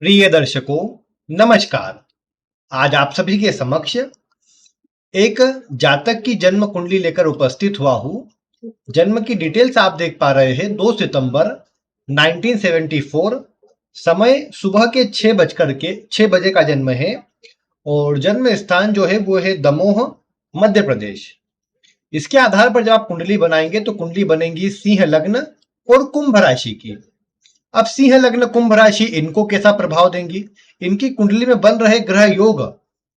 प्रिय दर्शकों, नमस्कार। आज आप सभी के समक्ष एक जातक की जन्म कुंडली लेकर उपस्थित हुआ हूँ। जन्म की डिटेल्स आप देख पा रहे हैं। 2 सितंबर 1974, समय सुबह के 6 बजे का जन्म है और जन्म स्थान जो है वो है दमोह, मध्य प्रदेश। इसके आधार पर जब आप कुंडली बनाएंगे तो कुंडली बनेगी सिंह लग्न और कुंभ राशि की। अब सिंह लग्न कुंभ राशि इनको कैसा प्रभाव देंगी, इनकी कुंडली में बन रहे ग्रह योग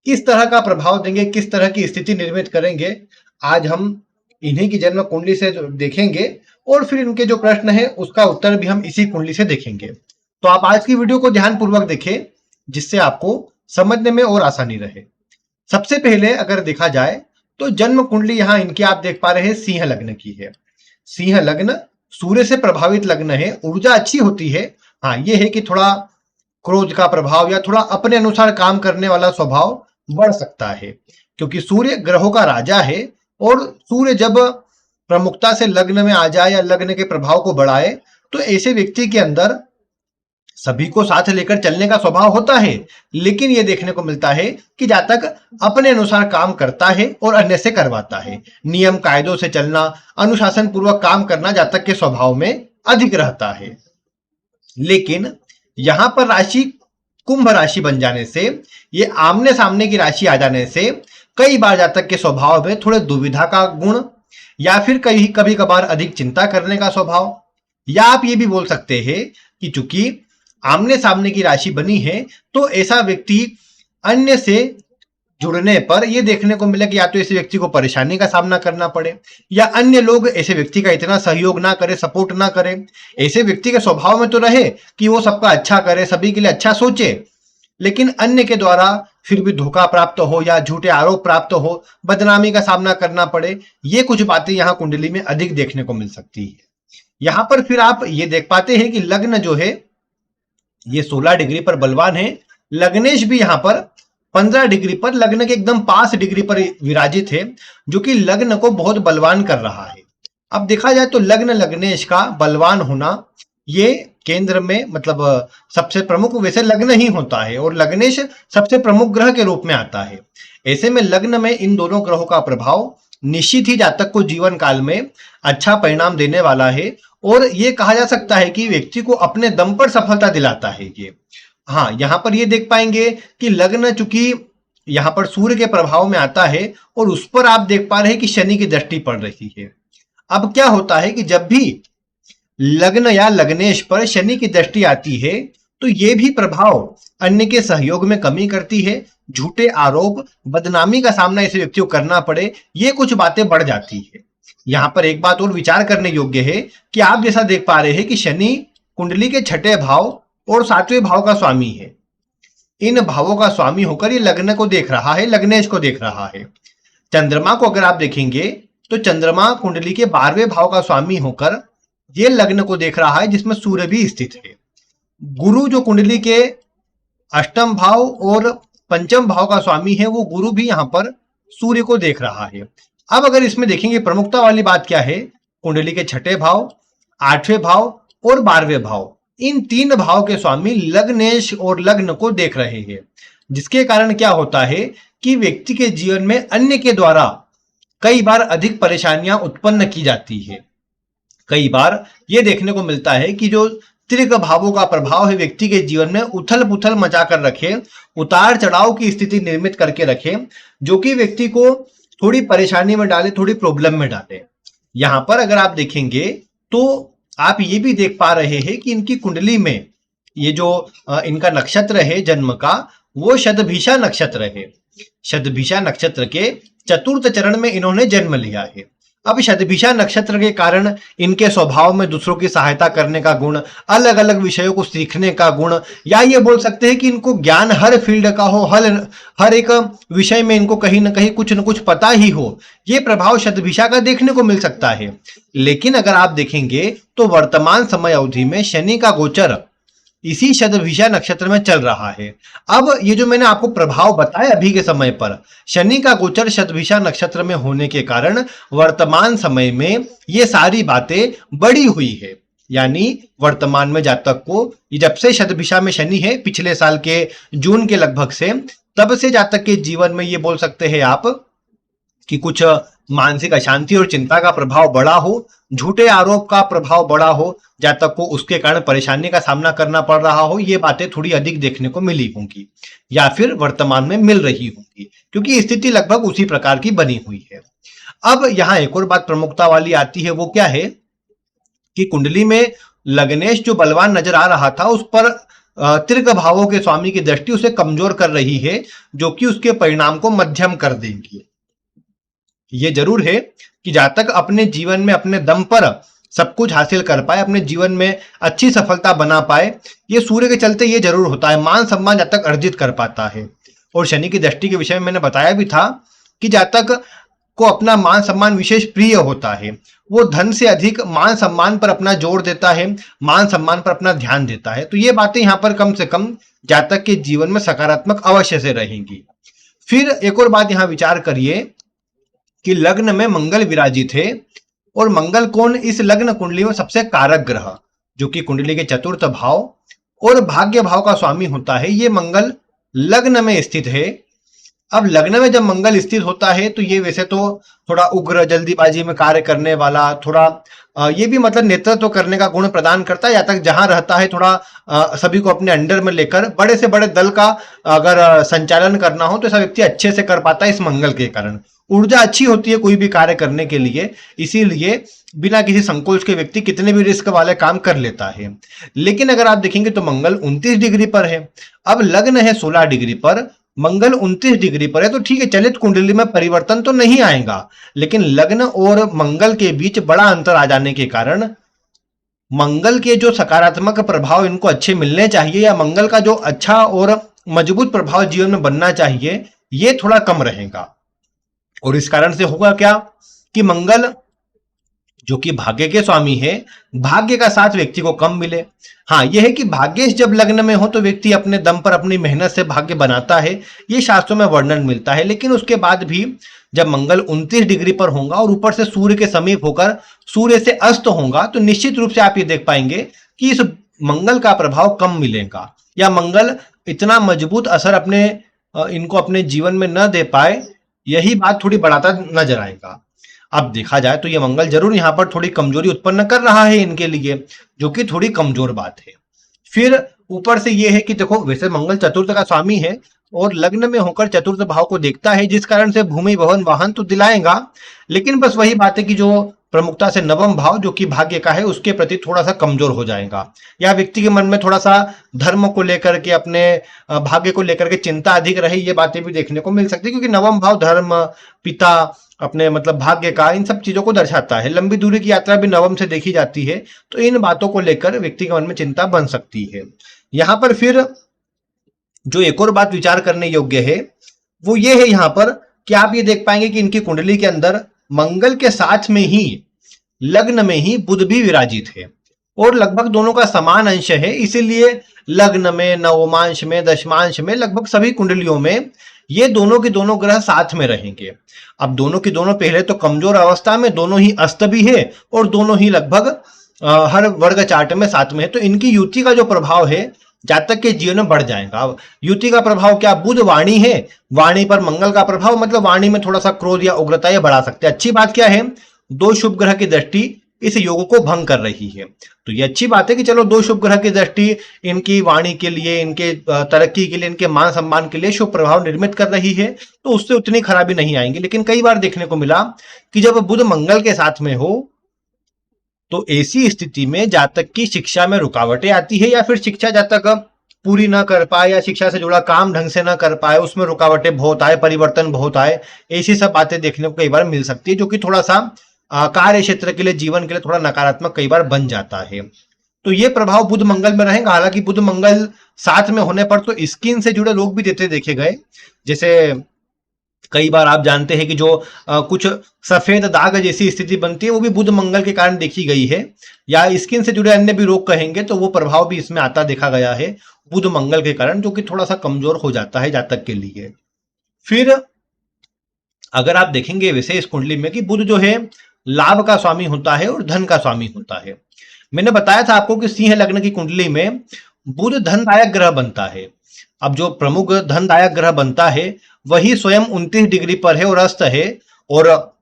किस तरह का प्रभाव देंगे, किस तरह की स्थिति निर्मित करेंगे, आज हम इन्हीं की जन्म कुंडली से देखेंगे और फिर इनके जो प्रश्न है उसका उत्तर भी हम इसी कुंडली से देखेंगे। तो आप आज की वीडियो को ध्यानपूर्वक देखें जिससे आपको समझने में और आसानी रहे। सबसे पहले अगर देखा जाए तो जन्म कुंडली यहां इनकी आप देख पा रहे हैं सिंह लग्न की है। सिंह लग्न सूर्य से प्रभावित लग्न है, ऊर्जा अच्छी होती है। हाँ, ये है कि थोड़ा क्रोध का प्रभाव या थोड़ा अपने अनुसार काम करने वाला स्वभाव बढ़ सकता है, क्योंकि सूर्य ग्रहों का राजा है और सूर्य जब प्रमुखता से लग्न में आ जाए या लग्न के प्रभाव को बढ़ाए तो ऐसे व्यक्ति के अंदर सभी को साथ लेकर चलने का स्वभाव होता है, लेकिन यह देखने को मिलता है कि जातक अपने अनुसार काम करता है और अन्य से करवाता है। नियम कायदों से चलना, अनुशासन पूर्वक काम करना जातक के स्वभाव में अधिक रहता है। लेकिन यहां पर राशि कुंभ राशि बन जाने से, ये आमने सामने की राशि आ जाने से कई बार जातक के स्वभाव में थोड़े दुविधा का गुण या फिर कभी कभार अधिक चिंता करने का स्वभाव, या आप ये भी बोल सकते हैं कि चूंकि आमने सामने की राशि बनी है तो ऐसा व्यक्ति अन्य से जुड़ने पर यह देखने को मिले कि या तो ऐसे व्यक्ति को परेशानी का सामना करना पड़े या अन्य लोग ऐसे व्यक्ति का इतना सहयोग ना करे, सपोर्ट ना करे। ऐसे व्यक्ति के स्वभाव में तो रहे कि वो सबका अच्छा करे, सभी के लिए अच्छा सोचे, लेकिन अन्य के द्वारा फिर भी धोखा प्राप्त हो या झूठे आरोप प्राप्त हो, बदनामी का सामना करना पड़े। ये कुछ बातें यहाँ कुंडली में अधिक देखने को मिल सकती है। यहाँ पर फिर आप ये देख पाते हैं कि लग्न जो है ये 16 डिग्री पर बलवान है। लग्नेश भी यहां पर 15 डिग्री पर, लग्न के एकदम पास डिग्री पर विराजित है, जो कि लग्न को बहुत बलवान कर रहा है। अब देखा जाए तो लग्न लग्नेश का बलवान होना ये केंद्र में मतलब सबसे प्रमुख वैसे लग्न ही होता है और लग्नेश सबसे प्रमुख ग्रह के रूप में आता है। ऐसे में लग्न में इन दोनों ग्रहों का प्रभाव निश्चित ही जातक को जीवन काल में अच्छा परिणाम देने वाला है और ये कहा जा सकता है कि व्यक्ति को अपने दम पर सफलता दिलाता है ये। हाँ, यहां पर ये देख पाएंगे कि लग्न चूंकि यहां पर सूर्य के प्रभाव में आता है और उस पर आप देख पा रहे हैं कि शनि की दृष्टि पड़ रही है। अब क्या होता है कि जब भी लग्न या लग्नेश पर शनि की दृष्टि आती है तो ये भी प्रभाव अन्य के सहयोग में कमी करती है। झूठे आरोप, बदनामी का सामना ऐसे व्यक्ति को करना पड़े, ये कुछ बातें बढ़ जाती है। यहां पर एक बात और विचार करने योग्य है कि आप जैसा देख पा रहे हैं कि शनि कुंडली के 6ठे भाव और 7वें भाव का स्वामी है। इन भावों का स्वामी होकर ये लग्न को देख रहा है, लग्नेश को देख रहा है। चंद्रमा को अगर आप देखेंगे तो चंद्रमा कुंडली के 12वें भाव का स्वामी होकर ये लग्न को देख रहा है जिसमें सूर्य भी स्थित है। गुरु जो कुंडली के 8म भाव और 5म भाव का स्वामी है, वो गुरु भी यहां पर सूर्य को देख रहा है। अब अगर इसमें देखेंगे प्रमुखता वाली बात क्या है, कुंडली के 6ठे भाव, 8वें भाव और 12वें भाव, इन 3 भाव के स्वामी लग्नेश और लग्न को देख रहे हैं, जिसके कारण क्या होता है कि व्यक्ति के जीवन में अन्य के द्वारा कई बार अधिक परेशानियां उत्पन्न की जाती है। कई बार यह देखने को मिलता है कि जो त्रिक भावों का प्रभाव है व्यक्ति के जीवन में उथल पुथल मचा कर रखे, उतार चढ़ाव की स्थिति निर्मित करके रखे, जो कि व्यक्ति को थोड़ी परेशानी में डाले, थोड़ी प्रॉब्लम में डाले। यहां पर अगर आप देखेंगे तो आप ये भी देख पा रहे हैं कि इनकी कुंडली में ये जो इनका नक्षत्र है जन्म का, वो शतभिषा नक्षत्र है। शतभिषा नक्षत्र के 4th चरण में इन्होंने जन्म लिया है। अब शतभिषा नक्षत्र के कारण इनके स्वभाव में दूसरों की सहायता करने का गुण, अलग अलग विषयों को सीखने का गुण, या ये बोल सकते हैं कि इनको ज्ञान हर फील्ड का हो, हर एक विषय में इनको कहीं ना कहीं कुछ न कुछ पता ही हो, ये प्रभाव शतभिषा का देखने को मिल सकता है। लेकिन अगर आप देखेंगे तो वर्तमान समय अवधि में शनि का गोचर इसी शतभिषा नक्षत्र में चल रहा है। अब ये जो मैंने आपको प्रभाव बताया अभी के समय पर, शनि का गोचर शतभिषा नक्षत्र में होने के कारण वर्तमान समय में ये सारी बातें बढ़ी हुई है। यानी वर्तमान में जातक को ये जब से शतभिषा में शनि है पिछले साल के जून के लगभग से, तब से जातक के जीवन में ये बोल सकते हैं आप कि कुछ मानसिक अशांति और चिंता का प्रभाव बड़ा हो, झूठे आरोप का प्रभाव बड़ा हो, जातक को उसके कारण परेशानी का सामना करना पड़ रहा हो, ये बातें थोड़ी अधिक देखने को मिली होंगी या फिर वर्तमान में मिल रही होंगी, क्योंकि स्थिति लगभग उसी प्रकार की बनी हुई है। अब यहां एक और बात प्रमुखता वाली आती है, वो क्या है कि कुंडली में लग्नेश जो बलवान नजर आ रहा था उस पर तीर्घ भावों के स्वामी की दृष्टि उसे कमजोर कर रही है, जो कि उसके परिणाम को मध्यम कर देंगी। ये जरूर है कि जातक अपने जीवन में अपने दम पर सब कुछ हासिल कर पाए, अपने जीवन में अच्छी सफलता बना पाए, ये सूर्य के चलते ये जरूर होता है। मान सम्मान जातक अर्जित कर पाता है। और शनि की दृष्टि के विषय में मैंने बताया भी था कि जातक को अपना मान सम्मान विशेष प्रिय होता है। वो धन से अधिक मान सम्मान पर अपना जोर देता है, मान सम्मान पर अपना ध्यान देता है। तो ये बातें यहाँ पर कम से कम जातक के जीवन में सकारात्मक अवश्य से रहेंगी। फिर एक और बात यहाँ विचार करिए कि लग्न में मंगल विराजित है और मंगल कौन इस लग्न कुंडली में सबसे कारक ग्रह, जो कि कुंडली के चतुर्थ भाव और भाग्य भाव का स्वामी होता है, ये मंगल लग्न में स्थित है। अब लग्न में जब मंगल स्थित होता है तो ये वैसे तो थोड़ा उग्र, जल्दीबाजी में कार्य करने वाला, थोड़ा ये भी मतलब नेतृत्व करने का गुण प्रदान करता है। या तक जहां रहता है थोड़ा सभी को अपने अंडर में लेकर बड़े से बड़े दल का अगर संचालन करना हो तो ऐसा व्यक्ति अच्छे से कर पाता है। इस मंगल के कारण ऊर्जा अच्छी होती है कोई भी कार्य करने के लिए, इसीलिए बिना किसी संकोच के व्यक्ति कितने भी रिस्क वाले काम कर लेता है। लेकिन अगर आप देखेंगे तो मंगल 29 डिग्री पर है, अब लग्न है 16 डिग्री पर, मंगल 29 डिग्री पर है, तो ठीक है चलित कुंडली में परिवर्तन तो नहीं आएगा, लेकिन लग्न और मंगल के बीच बड़ा अंतर आ जाने के कारण मंगल के जो सकारात्मक प्रभाव इनको अच्छे मिलने चाहिए या मंगल का जो अच्छा और मजबूत प्रभाव जीवन में बनना चाहिए, ये थोड़ा कम रहेगा। और इस कारण से होगा क्या कि मंगल जो कि भाग्य के स्वामी है, भाग्य का साथ व्यक्ति को कम मिले। हाँ, यह है कि भाग्येश जब लग्न में हो तो व्यक्ति अपने दम पर अपनी मेहनत से भाग्य बनाता है, ये शास्त्रों में वर्णन मिलता है। लेकिन उसके बाद भी जब मंगल 29 डिग्री पर होगा और ऊपर से सूर्य के समीप होकर सूर्य से अस्त होगा, तो निश्चित रूप से आप ये देख पाएंगे कि इस मंगल का प्रभाव कम मिलेगा या मंगल इतना मजबूत असर अपने इनको अपने जीवन में न दे पाए, यही बात थोड़ी बढ़ाता नजर आएगा। अब देखा जाए तो ये मंगल जरूर यहाँ पर थोड़ी कमजोरी उत्पन्न कर रहा है इनके लिए, जो कि थोड़ी कमजोर बात है। फिर ऊपर से ये है कि देखो वैसे मंगल चतुर्थ का स्वामी है और लग्न में होकर चतुर्थ भाव को देखता है, जिस कारण से भूमि भवन वाहन तो दिलाएगा, लेकिन बस वही बात है कि जो प्रमुखता से नवम भाव जो कि भाग्य का है उसके प्रति थोड़ा सा कमजोर हो जाएगा, या व्यक्ति के मन में थोड़ा सा धर्म को लेकर के, अपने भाग्य को लेकर के चिंता अधिक रहे, ये बातें भी देखने को मिल सकती है। क्योंकि नवम भाव धर्म, पिता, अपने मतलब भाग्य का, इन सब चीजों को दर्शाता है। लंबी दूरी की यात्रा भी नवम से देखी जाती है, तो इन बातों को लेकर व्यक्ति के मन में चिंता बन सकती है। यहाँ पर फिर जो एक और बात विचार करने योग्य है वो ये है यहाँ पर कि आप ये देख पाएंगे कि इनकी कुंडली के अंदर मंगल के साथ में ही लग्न में ही बुध भी विराजित है और लगभग दोनों का समान अंश है। इसीलिए लग्न में, नवमांश में, दशमांश में, लगभग सभी कुंडलियों में ये दोनों के दोनों ग्रह साथ में रहेंगे। अब दोनों की दोनों पहले तो कमजोर अवस्था में, दोनों ही अस्त भी है और दोनों ही लगभग हर वर्ग चार्ट में साथ में है, तो इनकी युति का जो प्रभाव है जातक के जीवन में बढ़ जाएगा। अब युति का प्रभाव क्या, बुध वाणी है, वाणी पर मंगल का प्रभाव, मतलब वाणी में थोड़ा सा क्रोध या उग्रता ये बढ़ा सकते हैं। अच्छी बात क्या है, दो शुभ ग्रह की दृष्टि इस योग को भंग कर रही है, तो ये अच्छी बात है कि चलो दो शुभ ग्रह की दृष्टि इनकी वाणी के लिए, इनके तरक्की के लिए, इनके मान सम्मान के लिए शुभ प्रभाव निर्मित कर रही है, तो उससे उतनी खराबी नहीं आएंगी। लेकिन कई बार देखने को मिला कि जब बुध मंगल के साथ में हो तो ऐसी स्थिति में जातक की शिक्षा में रुकावटें आती है, या फिर शिक्षा जातक पूरी ना कर पाए या शिक्षा से जुड़ा काम ढंग से ना कर पाए, उसमें रुकावटें बहुत आए, परिवर्तन बहुत आए, ऐसी सब बातें देखने को कई बार मिल सकती है, जो कि थोड़ा सा कार्य क्षेत्र के लिए, जीवन के लिए थोड़ा नकारात्मक कई बार बन जाता है। तो ये प्रभाव बुध मंगल में रहेगा। हालांकि बुध मंगल साथ में होने पर तो स्किन से जुड़े रोग भी देखे गए, जैसे कई बार आप जानते हैं कि जो कुछ सफेद दाग जैसी स्थिति बनती है वो भी बुध मंगल के कारण देखी गई है, या स्किन से जुड़े अन्य भी रोग कहेंगे तो वो प्रभाव भी इसमें आता देखा गया है बुध मंगल के कारण, जो कि थोड़ा सा कमजोर हो जाता है जातक के लिए। फिर अगर आप देखेंगे वैसे इस कुंडली में कि बुध जो है लाभ का स्वामी होता है और धन का स्वामी होता है। मैंने बताया था आपको कि सिंह लग्न की कुंडली में बुध धनदायक ग्रह बनता है। अब जो प्रमुख धनदायक ग्रह बनता है वही स्वयं 29 डिग्री पर है और अस्त है, और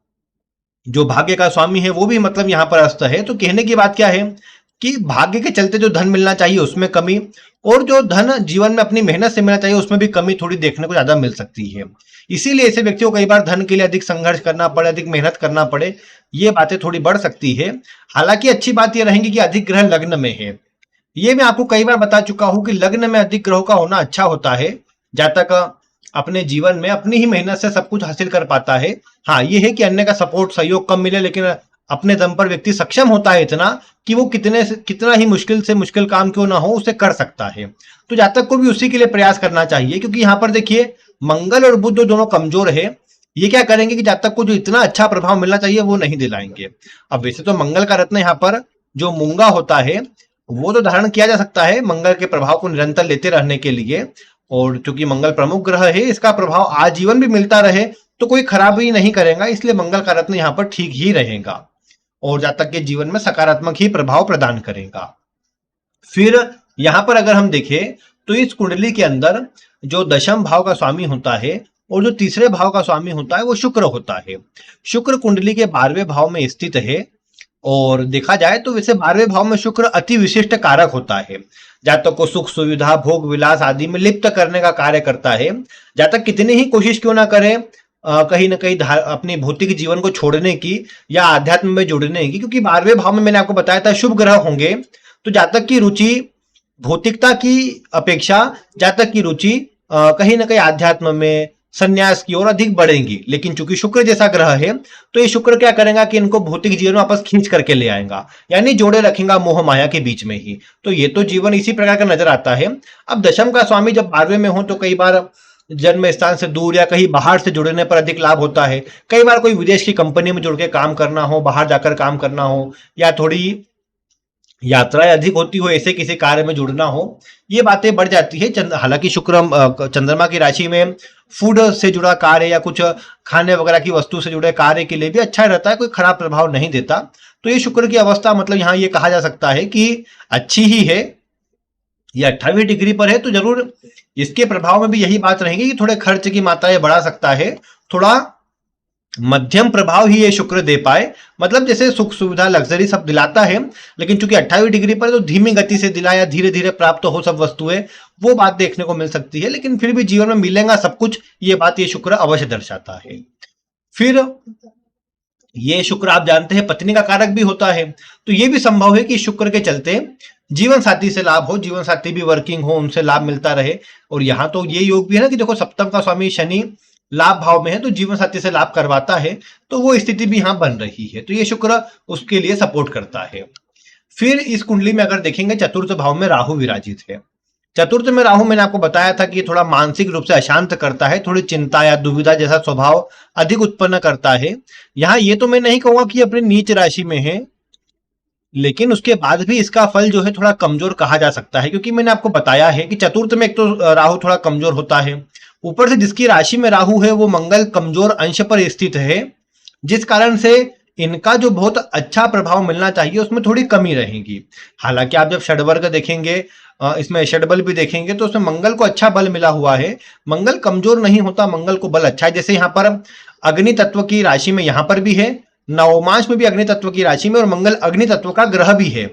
जो भाग्य का स्वामी है वो भी मतलब यहाँ पर अस्त है। तो कहने की बात क्या है कि भाग्य के चलते जो धन मिलना चाहिए उसमें कमी, और जो धन जीवन में अपनी मेहनत से मिलना चाहिए उसमें भी कमी थोड़ी देखने को ज्यादा मिल सकती है। इसीलिए ऐसे व्यक्तियों को कई बार धन के लिए अधिक संघर्ष करना पड़े, अधिक मेहनत करना पड़े, ये बातें थोड़ी बढ़ सकती है। हालांकि अच्छी बात यह रहेगी कि अधिक ग्रह लग्न में है। ये मैं आपको कई बार बता चुका हूं कि लग्न में अधिक ग्रहों का होना अच्छा होता है। जातक अपने जीवन में अपनी ही मेहनत से सब कुछ हासिल कर पाता है। हाँ, ये है कि अन्य का सपोर्ट सहयोग कम मिले, लेकिन अपने दम पर व्यक्ति सक्षम होता है इतना कि वो कितना ही मुश्किल से मुश्किल काम क्यों ना हो उसे कर सकता है। तो जातक को भी उसी के लिए प्रयास करना चाहिए, क्योंकि यहाँ पर देखिए मंगल और बुध दोनों कमजोर है। ये क्या करेंगे कि जातक को जो इतना अच्छा प्रभाव मिलना चाहिए वो नहीं दिलाएंगे। अब वैसे तो मंगल का रत्न यहाँ पर जो मूंगा होता है वो तो धारण किया जा सकता है मंगल के प्रभाव को निरंतर लेते रहने के लिए, और चूंकि मंगल प्रमुख ग्रह है इसका प्रभाव आजीवन भी मिलता रहे तो कोई खराबी नहीं करेगा, इसलिए मंगल का रत्न यहाँ पर ठीक ही रहेगा और जातक के जीवन में सकारात्मक ही प्रभाव प्रदान करेगा। फिर यहां पर अगर हम देखें तो इस कुंडली के अंदर जो दशम भाव का स्वामी होता है और जो तीसरे भाव का स्वामी होता है वो शुक्र होता है। शुक्र कुंडली के 12वें भाव में स्थित है, और देखा जाए तो वैसे 12वें भाव में शुक्र अति विशिष्ट कारक होता है। जातक को सुख सुविधा भोग विलास आदि में लिप्त करने का कार्य करता है। जातक कितनी ही कोशिश क्यों ना करे कहीं ना कहीं अपने भौतिक जीवन को छोड़ने की या आध्यात्म में जुड़ने की, क्योंकि 12वें भाव में मैंने आपको बताया था शुभ ग्रह होंगे, तो जातक की रुचि भौतिकता की अपेक्षा जातक की रुचि कहीं ना कहीं आध्यात्म में संन्यास की ओर अधिक बढ़ेंगी। लेकिन चूंकि शुक्र जैसा ग्रह है तो ये शुक्र क्या करेगा कि इनको भौतिक जीवन में वापस खींच करके ले आएगा, यानी जोड़े रखेगा मोह माया के बीच में ही। तो ये तो जीवन इसी प्रकार का नजर आता है। अब दशम का स्वामी जब 12वें में हो तो कई बार जन्म स्थान से दूर या कहीं बाहर से जुड़ने पर अधिक लाभ होता है। कई बार कोई विदेश की कंपनी में जुड़ के काम करना हो, बाहर जाकर काम करना हो, या थोड़ी यात्राएं अधिक होती हो, ऐसे किसी कार्य में जुड़ना हो, ये बातें बढ़ जाती है। हालांकि शुक्र चंद्रमा की राशि में फूड से जुड़ा कार्य या कुछ खाने वगैरह की वस्तु से जुड़े कार्य के लिए भी अच्छा रहता है, कोई खराब प्रभाव नहीं देता। तो ये शुक्र की अवस्था मतलब यहाँ ये कहा जा सकता है कि अच्छी ही है। ये 28 डिग्री पर है तो जरूर इसके प्रभाव में भी यही बात रहेगी कि थोड़े खर्च की मात्रा बढ़ा सकता है, थोड़ा मध्यम प्रभाव ही ये शुक्र दे पाए, मतलब जैसे सुख सुविधा लग्जरी सब दिलाता है, लेकिन चूंकि 28 डिग्री पर तो धीमी गति से दिलाया धीरे धीरे प्राप्त हो सब वस्तुएं, वो बात देखने को मिल सकती है। लेकिन फिर भी जीवन में मिलेगा सब कुछ, ये बात ये शुक्र अवश्य दर्शाता है। फिर ये शुक्र आप जानते हैं पत्नी का कारक भी होता है, तो ये भी संभव है कि शुक्र के चलते जीवन साथी से लाभ हो, जीवन साथी भी वर्किंग हो, उनसे लाभ मिलता रहे। और यहाँ तो ये योग भी है ना कि देखो सप्तम का स्वामी शनि लाभ भाव में है तो जीवन साथी से लाभ करवाता है, तो वो स्थिति भी यहां बन रही है, तो ये शुक्र उसके लिए सपोर्ट करता है। फिर इस कुंडली में अगर देखेंगे चतुर्थ भाव में राहु विराजित है। चतुर्थ में राहु मैंने आपको बताया था कि थोड़ा मानसिक रूप से अशांत करता है, थोड़ी चिंता या दुविधा जैसा स्वभाव अधिक उत्पन्न करता है। यहाँ ये तो मैं नहीं कहूंगा कि अपनी नीच राशि में है, लेकिन उसके बाद भी इसका फल जो है थोड़ा कमजोर कहा जा सकता है, क्योंकि मैंने आपको बताया है कि चतुर्थ में एक तो राहु थोड़ा कमजोर होता है, ऊपर से जिसकी राशि में राहु है वो मंगल कमजोर अंश पर स्थित है, जिस कारण से इनका जो बहुत अच्छा प्रभाव मिलना चाहिए उसमें थोड़ी कमी रहेगी। हालांकि आप जब षडवर्ग देखेंगे, इसमें षडबल भी देखेंगे तो उसमें मंगल को अच्छा बल मिला हुआ है, मंगल कमजोर नहीं होता, मंगल को बल अच्छा है। जैसे यहाँ पर अग्नि तत्व की राशि में यहाँ पर भी है, नवमांश में भी अग्नि तत्व की राशि में, और मंगल अग्नि तत्व का ग्रह भी है,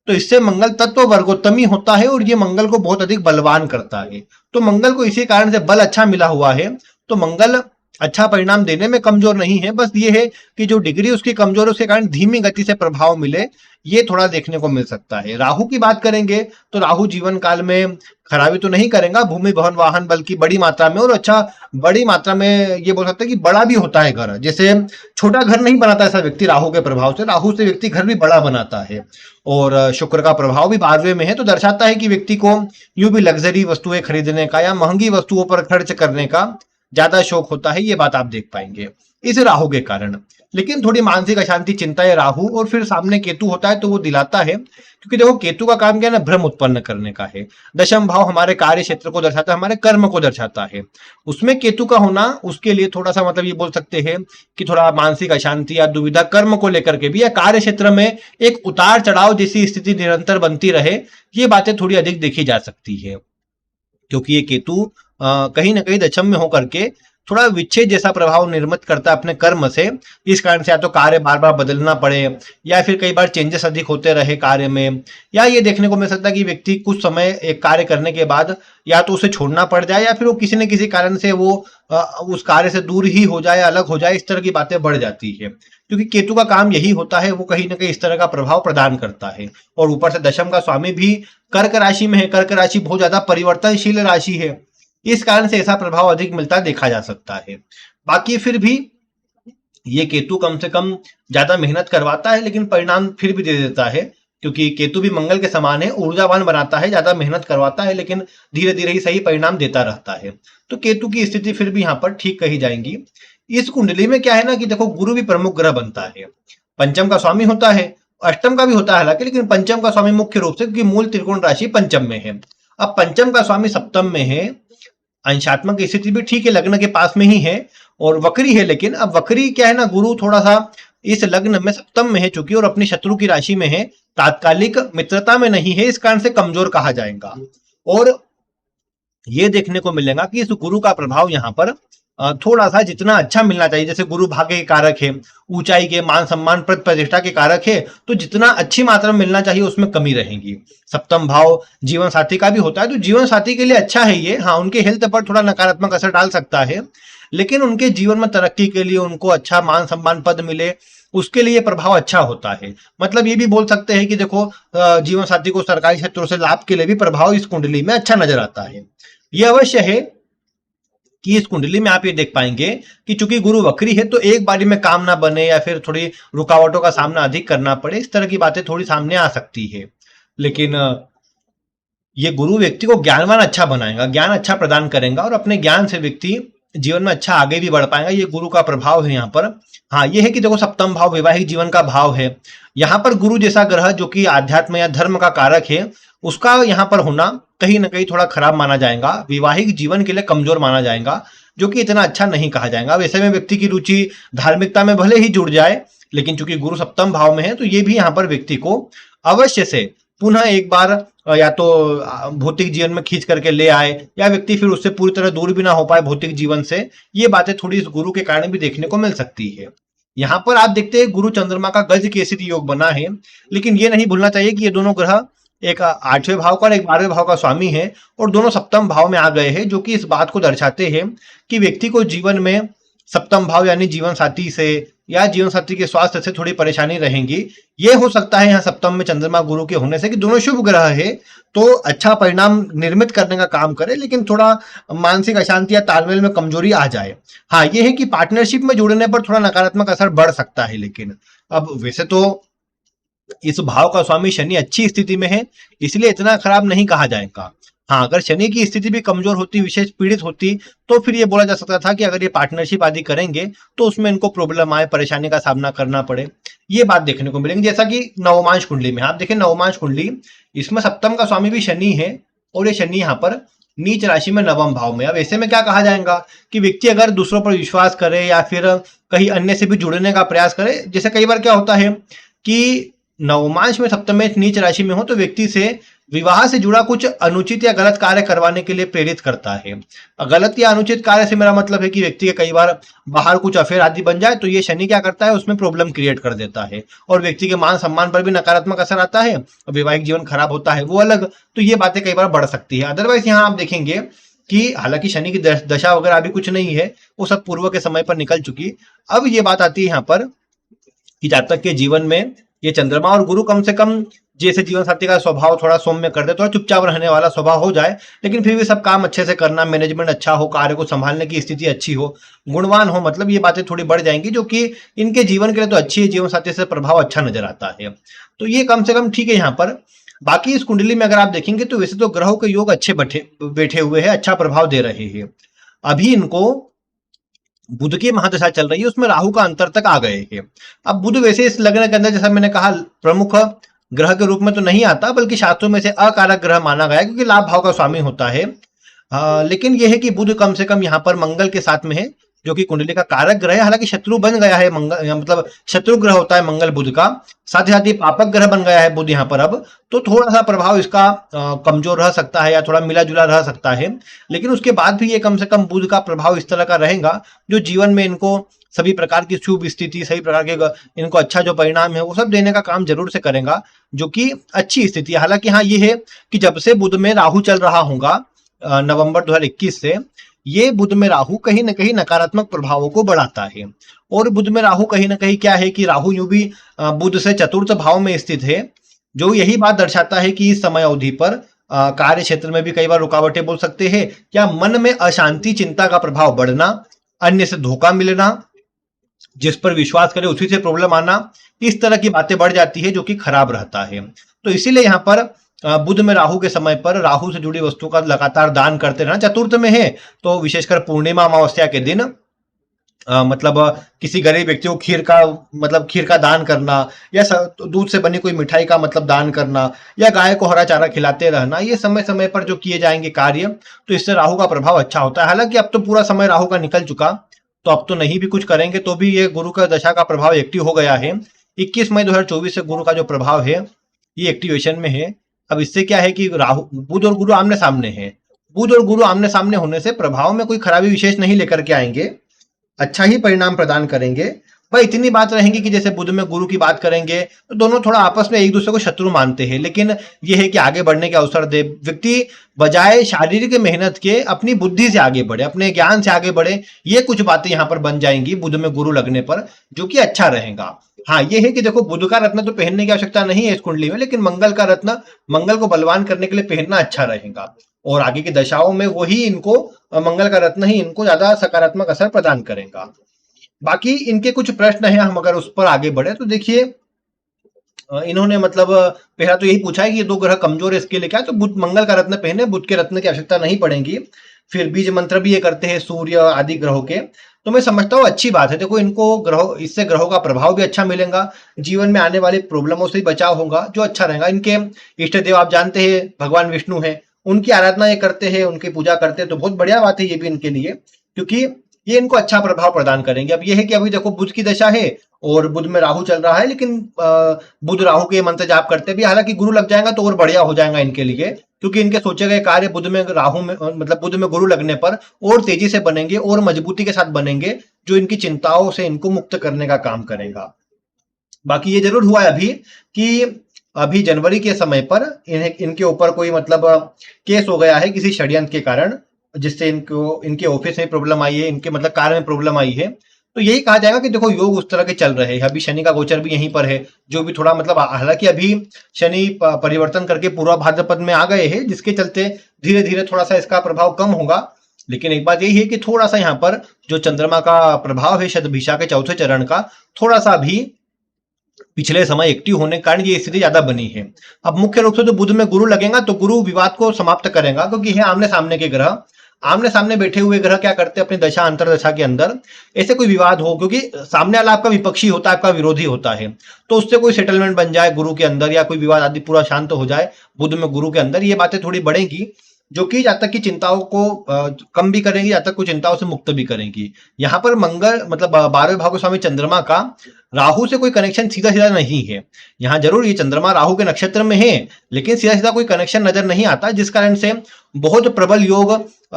तो इससे मंगल तत्व वर्गोत्तमी होता है और ये मंगल को बहुत अधिक बलवान करता है। तो मंगल को इसी कारण से बल अच्छा मिला हुआ है, तो मंगल अच्छा परिणाम देने में कमजोर नहीं है, बस ये है कि जो डिग्री उसकी कमजोर है उसके कारण धीमी गति से प्रभाव मिले, ये थोड़ा देखने को मिल सकता है। राहु की बात करेंगे तो राहु जीवन काल में खराबी तो नहीं करेगा, भूमि भवन वाहन बल्कि बड़ी मात्रा में, और अच्छा बड़ी मात्रा में ये बोल सकते हैं कि बड़ा भी होता है घर, जैसे छोटा घर नहीं बनाता ऐसा व्यक्ति राहु के प्रभाव से, राहु से व्यक्ति घर भी बड़ा बनाता है। और शुक्र का प्रभाव भी 12वें में है तो दर्शाता है कि व्यक्ति को यूं भी लग्जरी वस्तुएं खरीदने का या महंगी वस्तुओं पर खर्च करने का ज्यादा शौक होता है, ये बात आप देख पाएंगे इस राहु के कारण। लेकिन थोड़ी मानसिक अशांति, चिंता या राहु और फिर सामने केतु होता है तो वो दिलाता है, क्योंकि देखो केतु का काम क्या है ना, भ्रम उत्पन्न करने का है। दशम भाव हमारे कार्य क्षेत्र को दर्शाता है, हमारे कर्म को दर्शाता है। उसमें केतु का होना उसके लिए थोड़ा सा मतलब ये बोल सकते हैं कि थोड़ा मानसिक अशांति या दुविधा कर्म को लेकर के भी, या कार्य क्षेत्र में एक उतार चढ़ाव जैसी स्थिति निरंतर बनती रहे, ये बातें थोड़ी अधिक देखी जा सकती है। क्योंकि ये केतु कहीं ना कहीं दशम में होकर के थोड़ा विच्छेद जैसा प्रभाव निर्मित करता है अपने कर्म से। इस कारण से या तो कार्य बार बार बदलना पड़े, या फिर कई बार चेंजेस अधिक होते रहे कार्य में, या ये देखने को मिल सकता है कि व्यक्ति कुछ समय एक कार्य करने के बाद या तो उसे छोड़ना पड़ जाए, या फिर वो किसी न किसी कारण से वो उस कार्य से दूर ही हो जाए, अलग हो जाए, इस तरह की बातें बढ़ जाती है। क्योंकि केतु का काम यही होता है, वो कहीं ना कहीं इस तरह का प्रभाव प्रदान करता है। और ऊपर से दशम का स्वामी भी कर्क राशि में है। कर्क राशि बहुत ज्यादा परिवर्तनशील राशि है, इस कारण से ऐसा प्रभाव अधिक मिलता देखा जा सकता है। बाकी फिर भी ये केतु कम से कम ज्यादा मेहनत करवाता है, लेकिन परिणाम फिर भी दे देता है। क्योंकि केतु भी मंगल के समान है, ऊर्जावान बनाता है, ज्यादा मेहनत करवाता है, लेकिन धीरे धीरे ही सही परिणाम देता रहता है। तो केतु की स्थिति फिर भी यहाँ पर ठीक कही जाएंगी। इस कुंडली में क्या है ना कि देखो, गुरु भी प्रमुख ग्रह बनता है, पंचम का स्वामी होता है, अष्टम का भी होता है हालांकि, लेकिन पंचम का स्वामी मुख्य रूप से, क्योंकि मूल त्रिकोण राशि पंचम में है। अब पंचम का स्वामी सप्तम में है, अंशात्मक स्थिति भी ठीक है, लग्न के पास में ही है, और वक्री है। लेकिन अब वक्री क्या है ना, गुरु थोड़ा सा इस लग्न में सप्तम में है चूंकि, और अपनी शत्रु की राशि में है, तात्कालिक मित्रता में नहीं है, इस कारण से कमजोर कहा जाएगा। और ये देखने को मिलेगा कि इस गुरु का प्रभाव यहाँ पर थोड़ा सा जितना अच्छा मिलना चाहिए, जैसे गुरु भाग्य के कारक है, ऊंचाई के, मान सम्मान, पद प्रतिष्ठा के कारक है, तो जितना अच्छी मात्रा में मिलना चाहिए उसमें कमी रहेगी। सप्तम भाव जीवन साथी का भी होता है, तो जीवन साथी के लिए अच्छा है ये। हाँ, उनके हेल्थ पर थोड़ा नकारात्मक असर डाल सकता है, लेकिन उनके जीवन में तरक्की के लिए, उनको अच्छा मान सम्मान पद मिले, उसके लिए प्रभाव अच्छा होता है। मतलब ये भी बोल सकते हैं कि देखो, जीवन साथी को सरकारी क्षेत्रों से लाभ के लिए भी प्रभाव इस कुंडली में अच्छा नजर आता है। ये अवश्य है कि इस कुंडली में आप ये देख पाएंगे कि चूंकि गुरु वक्री है, तो एक बारी में काम ना बने, या फिर थोड़ी रुकावटों का सामना अधिक करना पड़े, इस तरह की बातें थोड़ी सामने आ सकती है। लेकिन ये गुरु व्यक्ति को ज्ञानवान अच्छा बनाएगा, ज्ञान अच्छा प्रदान करेगा, और अपने ज्ञान से व्यक्ति जीवन में अच्छा आगे भी बढ़ पाएगा। ये गुरु का प्रभाव है यहाँ पर। हाँ, ये है कि देखो, सप्तम भाव वैवाहिक जीवन का भाव है। यहाँ पर गुरु जैसा ग्रह जो कि आध्यात्म या धर्म का कारक है, उसका यहाँ पर होना कहीं ना कहीं थोड़ा खराब माना जाएगा, वैवाहिक जीवन के लिए कमजोर माना जाएगा, जो कि इतना अच्छा नहीं कहा जाएगा। वैसे में व्यक्ति की रुचि धार्मिकता में भले ही जुड़ जाए, लेकिन चूंकि गुरु सप्तम भाव में है, तो ये भी यहाँ पर व्यक्ति को अवश्य से पुनः एक बार या तो भौतिक जीवन में खींच करके ले आए, या व्यक्ति फिर उससे पूरी तरह दूर भी ना हो पाए भौतिक जीवन से। ये बातें थोड़ी इस गुरु के कारण भी देखने को मिल सकती है। यहाँ पर आप देखते हैं गुरु चंद्रमा का गज केसरी योग बना है, लेकिन ये नहीं भूलना चाहिए कि ये दोनों ग्रह एक 8वें भाव का और एक 12वें भाव का स्वामी है, और दोनों सप्तम भाव में आ गए हैं, जो कि इस बात को दर्शाते हैं कि व्यक्ति को जीवन में सप्तम भाव यानी जीवन साथी से या जीवन साथी के स्वास्थ्य से थोड़ी परेशानी रहेंगी। ये हो सकता है यहाँ सप्तम में चंद्रमा गुरु के होने से कि दोनों शुभ ग्रह है, तो अच्छा परिणाम निर्मित करने का काम करे, लेकिन थोड़ा मानसिक अशांति या तालमेल में कमजोरी आ जाए। हाँ, ये है कि पार्टनरशिप में जुड़ने पर थोड़ा नकारात्मक असर बढ़ सकता है, लेकिन अब वैसे तो इस भाव का स्वामी शनि अच्छी स्थिति में है, इसलिए इतना खराब नहीं कहा जाएगा। हाँ, अगर शनि की स्थिति भी कमजोर होती, विशेष पीड़ित होती, तो फिर ये बोला जा सकता था कि अगर ये पार्टनरशिप आदि करेंगे तो उसमें इनको प्रॉब्लम आए, परेशानी का सामना करना पड़े। ये बात देखने को मिलेगी। जैसा कि नवमांश कुंडली में आप देखें, नवमांश कुंडली, इसमें सप्तम का स्वामी भी शनि है, और ये शनि यहाँ पर नीच राशि में नवम भाव में। अब ऐसे में क्या कहा जाएगा कि व्यक्ति अगर दूसरों पर विश्वास करे या फिर कहीं अन्य से भी जुड़ने का प्रयास करे, जैसे कई बार क्या होता है कि नवमांश में सप्तम में नीच राशि में हो, तो व्यक्ति से विवाह से जुड़ा कुछ अनुचित या गलत कार्य करवाने के लिए प्रेरित करता है। गलत या अनुचित कार्य से मेरा मतलब है कि व्यक्ति के कई बार बाहर कुछ अफेयर आदि बन जाए, तो ये शनि क्या करता है, उसमें प्रॉब्लम क्रिएट कर देता है, और व्यक्ति के मान सम्मान पर भी नकारात्मक असर आता है, और वैवाहिक जीवन खराब होता है, वो अलग। तो ये बातें कई बार बढ़ सकती है। अदरवाइज यहाँ आप देखेंगे कि हालांकि शनि की दशा वगैरह अभी कुछ नहीं है, वो सब पूर्व के समय पर निकल चुकी। अब ये बात आती है यहाँ पर कि जातक के जीवन में ये चंद्रमा और गुरु कम से कम जैसे जीवन साथी का स्वभाव थोड़ा सौम्य कर दे, थोड़ा चुपचाप रहने वाला स्वभाव हो जाए, लेकिन फिर भी सब काम अच्छे से करना, मैनेजमेंट अच्छा हो, कार्य को संभालने की स्थिति अच्छी हो, गुणवान हो, मतलब ये बातें थोड़ी बढ़ जाएंगी, जो कि इनके जीवन के लिए तो अच्छी है। जीवन साथी से प्रभाव अच्छा नजर आता है, तो ये कम से कम ठीक है यहाँ पर। बाकी इस कुंडली में अगर आप देखेंगे तो वैसे तो ग्रहों के योग अच्छे बैठे हुए हैं, अच्छा प्रभाव दे रहे हैं। अभी इनको बुध की महादशा चल रही है उसमें राहु का अंतर तक आ गए हैं। अब बुध वैसे इस लग्न के अंदर जैसा मैंने कहा प्रमुख ग्रह के रूप में तो नहीं आता, बल्कि शास्त्रों में से अकारक ग्रह माना गया है क्योंकि लाभ भाव का स्वामी होता है। लेकिन यह है कि बुध कम से कम यहाँ पर मंगल के साथ में है, जो कि कुंडली का कारक ग्रह है। हालांकि शत्रु बन गया है मंगल, मतलब शत्रु ग्रह होता है मंगल बुध का, साथ ही साथ ये पापक ग्रह बन गया है बुध यहाँ पर अब। तो थोड़ा सा प्रभाव इसका कमजोर रह सकता है या थोड़ा मिला जुला रह सकता है, लेकिन उसके बाद भी ये कम से कम बुध का प्रभाव इस तरह का रहेगा जो जीवन में इनको सभी प्रकार की शुभ स्थिति, सभी प्रकार के इनको अच्छा जो परिणाम है वो सब देने का काम जरूर से करेगा, जो कि अच्छी स्थिति है। हालांकि हाँ ये है कि जब से बुध में राहु चल रहा होगा नवंबर 2021 से, ये बुध में राहु कहीं ना कहीं नकारात्मक प्रभावों को बढ़ाता है। और बुध में राहु कहीं ना कहीं क्या है कि राहु यूं भी बुध से चतुर्थ भाव में स्थित है, जो यही बात दर्शाता है कि इस समय अवधि पर कार्य क्षेत्र में भी कई बार रुकावटें बोल सकते हैं, या मन में अशांति चिंता का प्रभाव बढ़ना, अन्य से धोखा मिलना, जिस पर विश्वास करे उसी से प्रॉब्लम आना, इस तरह की बातें बढ़ जाती है जो कि खराब रहता है। तो इसीलिए यहाँ पर बुध में राहु के समय पर राहु से जुड़ी वस्तु का लगातार दान करते रहना। चतुर्थ में है तो विशेषकर पूर्णिमा अमावस्या के दिन मतलब किसी गरीब व्यक्ति को खीर का दान करना, या दूध से बनी कोई मिठाई का मतलब दान करना, या गाय को हरा चारा खिलाते रहना, ये समय समय पर जो किए जाएंगे कार्य, तो इससे राहु का प्रभाव अच्छा होता है। हालांकि अब तो पूरा समय राहु का निकल चुका, तो अब तो नहीं भी कुछ करेंगे तो भी ये गुरु का दशा का प्रभाव एक्टिव हो गया है। 21 मई 2024 से गुरु का जो प्रभाव है ये एक्टिवेशन में है। अब इससे क्या है कि राहु बुध और गुरु आमने सामने है, बुध और गुरु आमने सामने होने से प्रभाव में कोई खराबी विशेष नहीं लेकर के आएंगे, अच्छा ही परिणाम प्रदान करेंगे। भाई इतनी बात रहेगी कि जैसे बुध में गुरु की बात करेंगे तो दोनों थोड़ा आपस में एक दूसरे को शत्रु मानते हैं, लेकिन यह है कि आगे बढ़ने के अवसर दे व्यक्ति, बजाय शारीरिक मेहनत के अपनी बुद्धि से आगे बढ़े, अपने ज्ञान से आगे बढ़े। ये कुछ बातें यहाँ पर बन जाएंगी बुध में गुरु लगने पर, जो कि अच्छा रहेगा। हाँ ये है कि देखो बुध का रत्न तो पहनने की आवश्यकता नहीं है इस कुंडली में, लेकिन मंगल का रत्न मंगल को बलवान करने के लिए पहनना अच्छा रहेगा, और आगे की दशाओं में वही इनको मंगल का रत्न ही इनको ज्यादा सकारात्मक असर प्रदान करेगा। बाकी इनके कुछ प्रश्न हैं, हम अगर उस पर आगे बढ़े तो देखिए इन्होंने मतलब पहला तो यही पूछा है कि ये दो ग्रह कमजोर है इसके लिए क्या, तो बुध मंगल का रत्न पहने, बुध के रत्न की आवश्यकता नहीं पड़ेगी। फिर बीज मंत्र भी ये करते हैं सूर्य आदि ग्रहों के, तो मैं समझता हूँ अच्छी बात है। देखो इनको ग्रहों, इससे ग्रहों का प्रभाव भी अच्छा मिलेगा, जीवन में आने वाले प्रॉब्लमों से भी बचाव होगा, जो अच्छा रहेगा। इनके इष्ट देव आप जानते हैं भगवान विष्णु है, उनकी आराधना ये करते हैं, उनकी पूजा करते हैं, तो बहुत बढ़िया बात है ये भी इनके लिए, क्योंकि ये इनको अच्छा प्रभाव प्रदान करेंगे। अब ये है कि अभी देखो बुध की दशा है और बुध में राहु चल रहा है, लेकिन बुध राहु के मंत्र जाप करते भी, हालांकि गुरु लग जाएगा तो और बढ़िया हो जाएगा इनके लिए, क्योंकि इनके सोचे गए कार्य बुध में राहु में मतलब बुध में गुरु लगने पर और तेजी से बनेंगे और मजबूती के साथ बनेंगे, जो इनकी चिंताओं से इनको मुक्त करने का काम करेगा। बाकी ये जरूर हुआ है अभी कि अभी जनवरी के समय पर इनके ऊपर कोई मतलब केस हो गया है किसी षड्यंत्र के कारण, जिससे इनको इनके ऑफिस में प्रॉब्लम आई है, इनके मतलब कार्य में प्रॉब्लम आई है। तो यही कहा जाएगा कि देखो योग उस तरह के चल रहे हैं, अभी शनि का गोचर भी यहीं पर है, जो भी थोड़ा मतलब हालांकि अभी शनि परिवर्तन करके पूर्वा भाद्रपद में आ गए हैं, जिसके चलते धीरे धीरे थोड़ा सा इसका प्रभाव कम होगा। लेकिन एक बात यही है कि थोड़ा सा यहाँ पर जो चंद्रमा का प्रभाव है शतभिषा के चौथे चरण का, थोड़ा सा भी पिछले समय एक्टिव होने के कारण ये स्थिति ज्यादा बनी है। अब मुख्य रूप से तो बुध में गुरु लगेगा तो गुरु विवाद को समाप्त करेगा, क्योंकि है आमने सामने के ग्रह, आमने सामने बैठे हुए ग्रह क्या करते हैं अपनी दशा अंतर दशा के अंदर ऐसे कोई विवाद हो, क्योंकि सामने वाला आपका विपक्षी होता है, आपका विरोधी होता है, तो उससे कोई सेटलमेंट बन जाए गुरु के अंदर, या कोई विवाद आदि पूरा शांत हो जाए बुध में गुरु के अंदर, ये बातें थोड़ी बढ़ेंगी, जो कि जब तक की चिंताओं को कम भी करेंगी, जब तक कुछ चिंताओं से मुक्त भी करेंगी। यहाँ पर मंगल मतलब 12वें भाव स्वामी चंद्रमा का राहु से कोई कनेक्शन सीधा सीधा नहीं है। यहाँ जरूर ये चंद्रमा राहु के नक्षत्र में है, लेकिन सीधा सीधा कोई कनेक्शन नजर नहीं आता, जिस कारण से बहुत प्रबल योग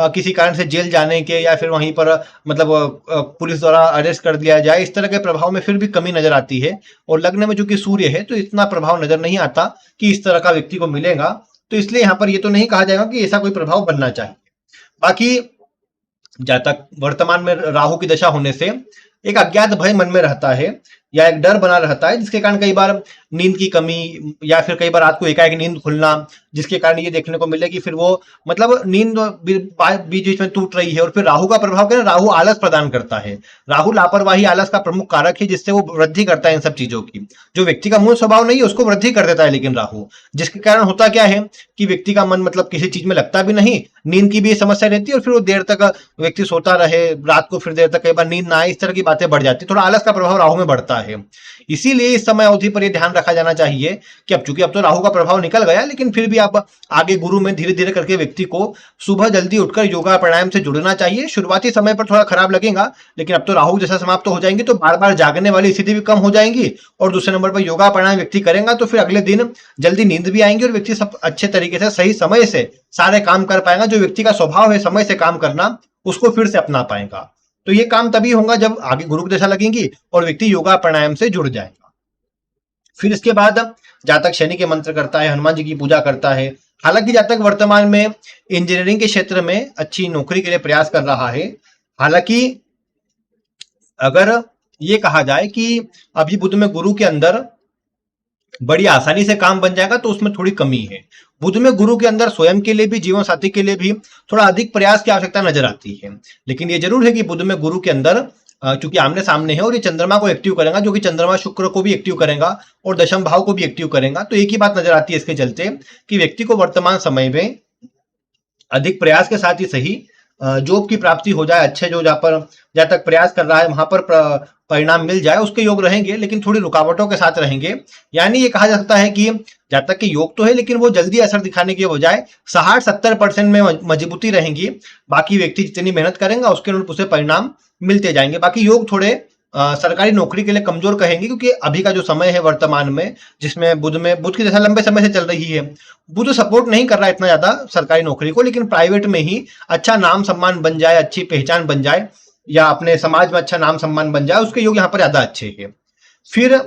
किसी कारण से जेल जाने के, या फिर वहीं पर मतलब पुलिस द्वारा अरेस्ट कर दिया जाए, इस तरह के प्रभाव में फिर भी कमी नजर आती है। और लग्न में चूंकि सूर्य है तो इतना प्रभाव नजर नहीं आता कि इस तरह का व्यक्ति को मिलेगा, तो इसलिए यहाँ पर ये तो नहीं कहा जाएगा कि ऐसा कोई प्रभाव बनना चाहिए। बाकी जहां तक वर्तमान में राहु की दशा होने से एक अज्ञात भय मन में रहता है, या एक डर बना रहता है, जिसके कारण कई बार नींद की कमी, या फिर कई बार रात को एकाएक नींद खुलना, जिसके कारण ये देखने को मिले कि फिर वो मतलब नींद बीच बीच में टूट रही है। और फिर राहु का प्रभाव क्या है, राहु आलस प्रदान करता है। राहु लापरवाही आलस का प्रमुख कारक है, जिससे वो वृद्धि करता है इन सब चीजों की। जो व्यक्ति का मूल स्वभाव नहीं है उसको वृद्धि कर देता है लेकिन राहु, जिसके कारण होता क्या है कि व्यक्ति का मन मतलब किसी चीज में लगता भी नहीं, नींद की भी समस्या रहती है, और फिर वो देर तक व्यक्ति सोता रहे, रात को फिर देर तक कई बार नींद ना आए, इस तरह की बातें बढ़ जाती है। थोड़ा आलस का प्रभाव राहु में बढ़ता है। इसीलिए इस समय अवधि पर यह ध्यान रखा जाना चाहिए कि अब चूंकि अब तो राहु का प्रभाव निकल गया, लेकिन फिर भी आप आगे गुरु में धीरे धीरे करके व्यक्ति को सुबह जल्दी उठकर योगा प्राणायाम से जुड़ना चाहिए। शुरुआती समय पर थोड़ा खराब लगेगा, लेकिन अब तो राहु जैसा समाप्त हो जाएंगे तो बार बार जागने वाली स्थिति भी कम हो जाएंगी। और दूसरे नंबर पर योगा प्राणायाम व्यक्ति करेगा तो फिर अगले दिन जल्दी नींद भी आएंगी और व्यक्ति सब अच्छे तरीके से सही समय से सारे काम कर पाएगा। जो व्यक्ति का स्वभाव है समय से काम करना, उसको फिर से अपना पाएगा। तो ये काम तभी होगा जब आगे गुरु की दशा लगेंगी और व्यक्ति योगा प्राणायाम से जुड़ जाएगा। फिर इसके बाद जातक शनि के मंत्र करता है, हनुमान जी की पूजा करता है। हालांकि जातक वर्तमान में इंजीनियरिंग के क्षेत्र में अच्छी नौकरी के लिए प्रयास कर रहा है। हालांकि अगर ये कहा जाए कि अभी बुध में गुरु के अंदर बड़ी आसानी से काम बन जाएगा, तो उसमें थोड़ी कमी है। बुध में गुरु के अंदर स्वयं के लिए भी जीवन साथी के लिए भी थोड़ा अधिक प्रयास की आवश्यकता नजर आती है। लेकिन ये जरूर है कि बुध में गुरु के अंदर चूंकि आमने सामने है और ये चंद्रमा को एक्टिव करेगा, जो कि चंद्रमा शुक्र को भी एक्टिव करेगा और दशम भाव को भी एक्टिव करेगा। तो एक ही बात नजर आती है इसके चलते कि व्यक्ति को वर्तमान समय में अधिक प्रयास के साथ ही सही जॉब की प्राप्ति हो जाए, अच्छे जो जहां तक प्रयास कर रहा है वहां पर परिणाम मिल जाए, उसके योग रहेंगे, लेकिन थोड़ी रुकावटों के साथ रहेंगे। यानी ये कहा जा सकता है कि जहां तक कि योग तो है, लेकिन वो जल्दी असर दिखाने की बजाय 60-70% में मजबूती रहेंगी। बाकी व्यक्ति जितनी मेहनत करेंगे उसके अनुरूप उसे परिणाम मिलते जाएंगे। बाकी योग थोड़े सरकारी नौकरी के लिए कमजोर कहेंगे, क्योंकि अभी का जो समय है वर्तमान में, जिसमें बुध की दशा लंबे समय से चल रही है, बुध सपोर्ट नहीं कर रहा है इतना ज्यादा सरकारी नौकरी को, लेकिन प्राइवेट में ही अच्छा नाम सम्मान बन जाए, अच्छी पहचान बन जाए, या अपने समाज में अच्छा नाम सम्मान बन जाए, उसके योग यहाँ पर ज्यादा अच्छे हैं। फिर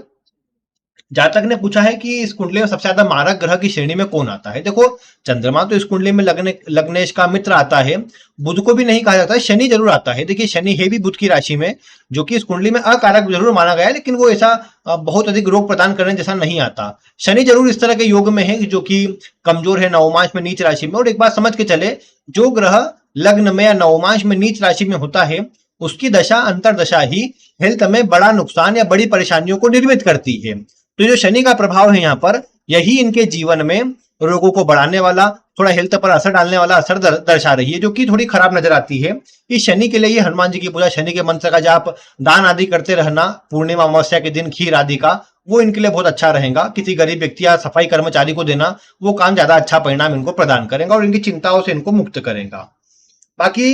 जातक ने पूछा है कि इस कुंडली में सबसे ज्यादा मारक ग्रह की श्रेणी में कौन आता है। देखो, चंद्रमा तो इस कुंडली में लग्नेश का मित्र आता है, बुध को भी नहीं कहा जाता है, शनि जरूर आता है। देखिए, शनि है भी बुध की राशि में, जो कि इस कुंडली में अकारक जरूर माना गया है, लेकिन वो ऐसा बहुत अधिक रोग प्रदान करने जैसा नहीं आता। शनि जरूर इस तरह के योग में है जो कि कमजोर है, नवमांश में नीच राशि में। और एक बात समझ के चले, जो ग्रह लग्न में या नवमांश में नीच राशि में होता है, उसकी दशा अंतरदशा ही हेल्थ में बड़ा नुकसान या बड़ी परेशानियों को निर्मित करती है। तो जो शनि का प्रभाव है यहाँ पर, यही इनके जीवन में रोगों को बढ़ाने वाला, थोड़ा हेल्थ पर असर डालने वाला असर दर्शा रही है, जो कि थोड़ी खराब नजर आती है। इस शनि के लिए ये हनुमान जी की पूजा, शनि के मंत्र का जाप, दान आदि करते रहना, पूर्णिमा अमावस्या के दिन खीर आदि का, वो इनके लिए बहुत अच्छा रहेगा। किसी गरीब व्यक्ति या सफाई कर्मचारी को देना, वो काम ज्यादा अच्छा परिणाम इनको प्रदान करेगा और इनकी चिंताओं से इनको मुक्त करेगा। बाकी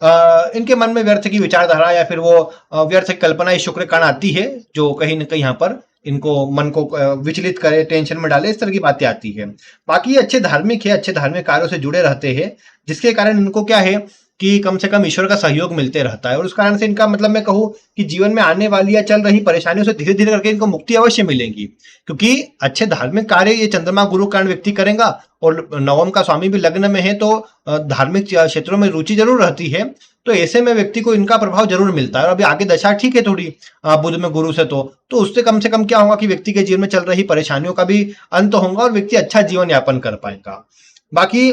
इनके मन में व्यर्थ की विचारधारा या फिर वो व्यर्थ की कल्पना इस शुक्र कारण आती है, जो कहीं ना कहीं यहाँ पर इनको मन को विचलित करे, टेंशन में डाले, इस तरह की बातें आती है। बाकी ये अच्छे धार्मिक है, अच्छे धार्मिक कार्यों से जुड़े रहते हैं, जिसके कारण इनको क्या है कि कम से कम ईश्वर का सहयोग मिलते रहता है। और उस कारण से इनका मतलब मैं कहूँ कि जीवन में आने वाली या चल रही परेशानियों से धीरे धीरे करके इनको मुक्ति अवश्य मिलेगी, क्योंकि अच्छे धार्मिक कार्य ये चंद्रमा गुरु कारण व्यक्ति करेगा। और नवम का स्वामी भी लग्न में है, तो धार्मिक क्षेत्रों में रुचि जरूर रहती है। तो ऐसे में व्यक्ति को इनका प्रभाव जरूर मिलता है। और अभी आगे दशा ठीक है थोड़ी बुध में गुरु से, तो उससे कम से कम क्या होगा कि व्यक्ति के जीवन में चल रही परेशानियों का भी अंत होगा और व्यक्ति अच्छा जीवन यापन कर पाएगा। बाकी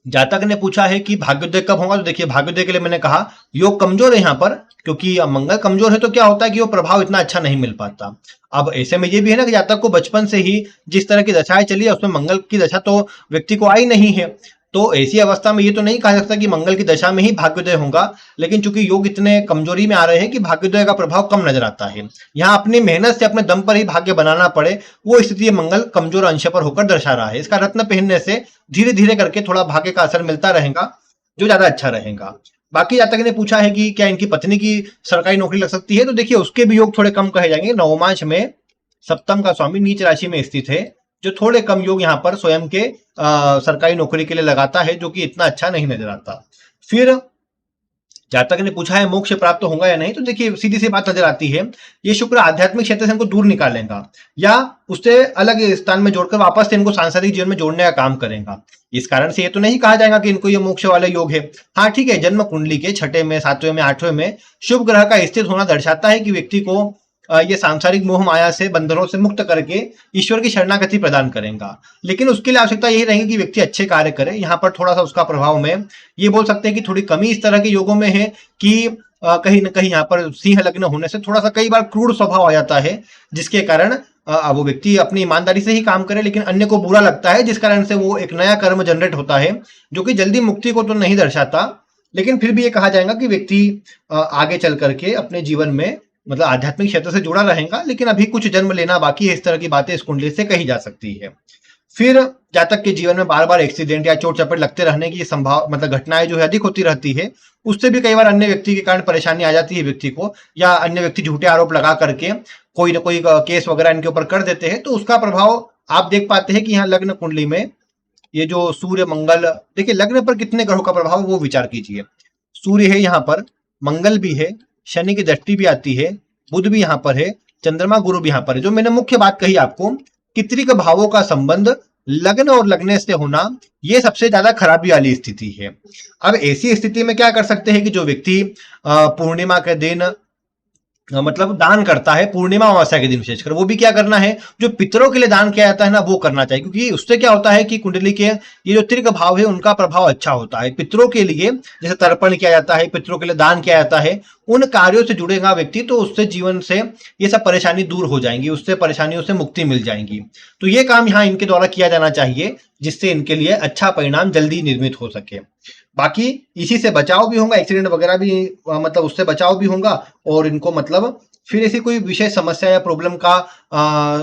जातक ने पूछा है कि भाग्योदय कब होगा। तो देखिए, भाग्योदय के लिए मैंने कहा योग कमजोर है यहाँ पर, क्योंकि मंगल कमजोर है, तो क्या होता है कि वो प्रभाव इतना अच्छा नहीं मिल पाता। अब ऐसे में ये भी है ना कि जातक को बचपन से ही जिस तरह की दशाएं चली है, उसमें मंगल की दशा तो व्यक्ति को आई नहीं है। तो ऐसी अवस्था में ये तो नहीं कहा सकता कि मंगल की दशा में ही भाग्योदय होगा, लेकिन चूंकि योग इतने कमजोरी में आ रहे हैं कि भाग्योदय का प्रभाव कम नजर आता है। यहाँ अपनी मेहनत से अपने दम पर ही भाग्य बनाना पड़े, वो स्थिति मंगल कमजोर अंश पर होकर दर्शा रहा है। इसका रत्न पहनने से धीरे धीरे करके थोड़ा भाग्य का असर मिलता रहेगा, जो ज्यादा अच्छा रहेगा। बाकी जातक ने पूछा है कि क्या इनकी पत्नी की सरकारी नौकरी लग सकती है। तो देखिए, उसके भी योग थोड़े कम कहे जाएंगे। नवमांश में सप्तम का स्वामी नीच राशि में स्थित है, जो थोड़े कम योग यहाँ पर स्वयं के सरकारी नौकरी के लिए लगाता है, जो कि इतना अच्छा नहीं नजर आता। फिर जातक ने पूछा है मोक्ष प्राप्त होगा या नहीं। तो देखिए, सीधी सी बात नजर आती है, ये शुक्र आध्यात्मिक क्षेत्र से इनको दूर निकालेगा या उससे अलग स्थान में जोड़कर वापस से इनको सांसारिक जीवन में जोड़ने का काम करेगा। इस कारण से ये तो नहीं कहा जाएगा कि इनको ये मोक्ष वाले योग है। हाँ ठीक है, जन्म कुंडली के छठे में, सातवें में, आठवें में शुभ ग्रह का स्थित होना दर्शाता है कि व्यक्ति को ये सांसारिक मोह माया से बंधनों से मुक्त करके ईश्वर की शरणागति प्रदान करेगा। लेकिन उसके लिए आवश्यकता यही रहेगी कि व्यक्ति अच्छे कार्य करे। यहाँ पर थोड़ा सा उसका प्रभाव में ये बोल सकते हैं कि थोड़ी कमी इस तरह के योगों में है कि कहीं ना कहीं यहाँ पर सिंह लग्न होने से थोड़ा सा कई बार क्रूर स्वभाव आ जाता है, जिसके कारण वो व्यक्ति अपनी ईमानदारी से ही काम करे लेकिन अन्य को बुरा लगता है, जिस कारण से वो एक नया कर्म जनरेट होता है जो कि जल्दी मुक्ति को तो नहीं दर्शाता। लेकिन फिर भी ये कहा जाएगा कि व्यक्ति आगे चल करके अपने जीवन में मतलब आध्यात्मिक क्षेत्र से जुड़ा रहेगा, लेकिन अभी कुछ जन्म लेना बाकी है। इस तरह की बातें इस कुंडली से कही जा सकती है। फिर जातक के जीवन में बार बार एक्सीडेंट या चोट चपेट लगते रहने की संभाव मतलब घटनाएं जो है अधिक होती रहती है। उससे भी कई बार अन्य व्यक्ति के कारण परेशानी आ जाती है व्यक्ति को, या अन्य व्यक्ति झूठे आरोप लगा करके कोई ना कोई केस वगैरह इनके ऊपर कर देते हैं। तो उसका प्रभाव आप देख पाते हैं कि यहाँ लग्न कुंडली में ये जो सूर्य मंगल, देखिए लग्न पर कितने ग्रहों का प्रभाव वो विचार कीजिए। सूर्य है यहाँ पर, मंगल भी है, शनि की दृष्टि भी आती है, बुध भी यहाँ पर है, चंद्रमा गुरु भी यहाँ पर है। जो मैंने मुख्य बात कही आपको, कितरिक भावों का संबंध लग्न और लग्नेश से होना, ये सबसे ज्यादा खराबी वाली स्थिति है। अब ऐसी स्थिति में क्या कर सकते हैं कि जो व्यक्ति पूर्णिमा के दिन मतलब दान करता है, पूर्णिमा अमावस्या के दिन विशेषकर, वो भी क्या करना है, जो पितरों के लिए दान किया जाता है ना, वो करना चाहिए। क्योंकि उससे क्या होता है कि कुंडली के ये जो त्रिक भाव है उनका प्रभाव अच्छा होता है। पितरों के लिए जैसे तर्पण किया जाता है, पितरों के लिए दान किया जाता है, उन कार्यों से जुड़ेगा व्यक्ति तो उससे जीवन से ये सब परेशानी दूर हो जाएंगी, उससे परेशानियों से मुक्ति मिल जाएंगी। तो ये काम यहाँ इनके द्वारा किया जाना चाहिए, जिससे इनके लिए अच्छा परिणाम जल्दी निर्मित हो सके। बाकी इसी से बचाव भी होगा, एक्सीडेंट वगैरह भी मतलब उससे बचाव भी होगा, और इनको मतलब फिर ऐसी कोई विशेष समस्या या प्रॉब्लम का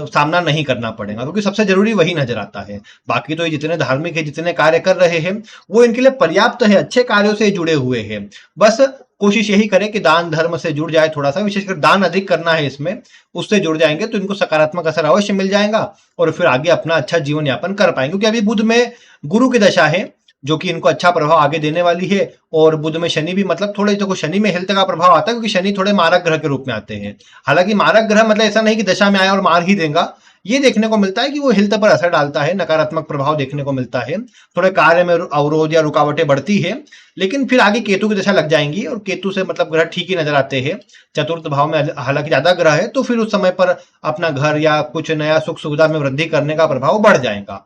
सामना नहीं करना पड़ेगा, क्योंकि सबसे जरूरी वही नजर आता है। बाकी तो ये जितने धार्मिक है, जितने कार्य कर रहे हैं, वो इनके लिए पर्याप्त है, अच्छे कार्यों से जुड़े हुए हैं। बस कोशिश यही करें कि दान धर्म से जुड़ जाए, थोड़ा सा विशेषकर दान अधिक करना है इसमें, उससे जुड़ जाएंगे तो इनको सकारात्मक असर अवश्य मिल जाएगा, और फिर आगे अपना अच्छा जीवन यापन कर पाएंगे। क्योंकि अभी बुध में गुरु की दशा है, जो कि इनको अच्छा प्रभाव आगे देने वाली है, और बुध में शनि भी मतलब थोड़े, देखो शनि में हेल्थ का प्रभाव आता है, क्योंकि शनि थोड़े मारक ग्रह के रूप में आते हैं। हालांकि मारक ग्रह मतलब ऐसा नहीं कि दशा में आया और मार ही देगा, ये देखने को मिलता है कि वो हेल्थ पर असर डालता है, नकारात्मक प्रभाव देखने को मिलता है, थोड़े कार्य में अवरोध या रुकावटें बढ़ती है। लेकिन फिर आगे केतु की दशा लग जाएंगी, और केतु से मतलब ग्रह ठीक ही नजर आते हैं, चतुर्थ भाव में हालांकि ज्यादा ग्रह है, तो फिर उस समय पर अपना घर या कुछ नया सुख सुविधा में वृद्धि करने का प्रभाव बढ़ जाएगा।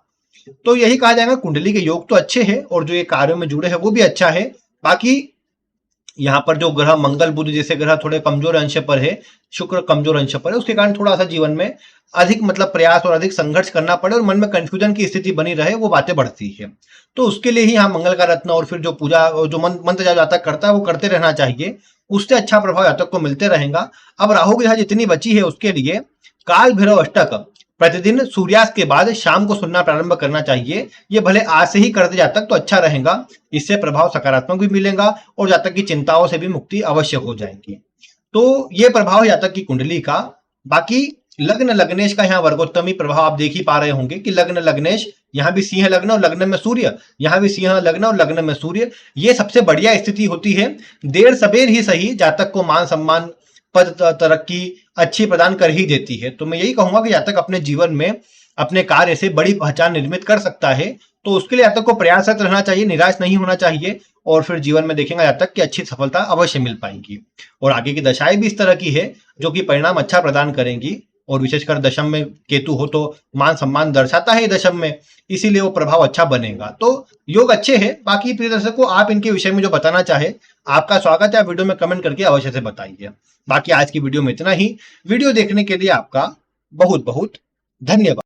तो यही कहा जाएगा, कुंडली के योग तो अच्छे हैं और जो ये कार्यों में जुड़े हैं वो भी अच्छा है। बाकी यहाँ पर जो ग्रह मंगल बुध जैसे ग्रह थोड़े कमजोर अंश पर है, शुक्र कमजोर अंश पर है, उसके कारण थोड़ा सा जीवन में अधिक मतलब प्रयास और अधिक संघर्ष करना पड़े और मन में कंफ्यूजन की स्थिति बनी रहे, वो बातें बढ़ती है। तो उसके लिए ही यहाँ मंगल का रत्न और फिर जो पूजा जो मंत्र जातक करता है वो करते रहना चाहिए, उससे अच्छा प्रभाव जातक को मिलते रहेगा। अब राहु की दशा जितनी बची है उसके लिए काल भैरव अष्टक प्रतिदिन सूर्यास्त के बाद शाम को सुनना प्रारंभ करना चाहिए। ये भले आज से ही करते जातक तो अच्छा रहेगा, इससे प्रभाव सकारात्मक भी मिलेगा और जातक की चिंताओं से भी मुक्ति अवश्य हो जाएगी। तो ये प्रभाव है जातक की कुंडली का। बाकी लग्न लग्नेश का यहाँ वर्गोत्तमी प्रभाव आप देख ही पा रहे होंगे कि लग्न लग्नेश, यहाँ भी सिंह लग्न और लग्न में सूर्य, यहाँ भी सिंह लग्न और लग्न में सूर्य, ये सबसे बढ़िया स्थिति होती है। देर सबेर ही सही जातक को मान सम्मान पद तरक्की अच्छी प्रदान कर ही देती है। तो मैं यही कहूंगा कि जातक अपने जीवन में अपने कार्य से बड़ी पहचान निर्मित कर सकता है, तो उसके लिए जातक को प्रयासरत रहना चाहिए, निराश नहीं होना चाहिए, और फिर जीवन में देखेंगे जातक की अच्छी सफलता अवश्य मिल पाएगी। और आगे की दशाएं भी इस तरह की है जो कि परिणाम अच्छा प्रदान करेंगी, और विशेषकर दशम में केतु हो तो मान सम्मान दर्शाता है दशम में, इसीलिए वो प्रभाव अच्छा बनेगा। तो योग अच्छे हैं। बाकी प्रिय दर्शकों, आप इनके विषय में जो बताना चाहे, आपका स्वागत है, आप वीडियो में कमेंट करके अवश्य से बताइए। बाकी आज की वीडियो में इतना ही। वीडियो देखने के लिए आपका बहुत बहुत धन्यवाद।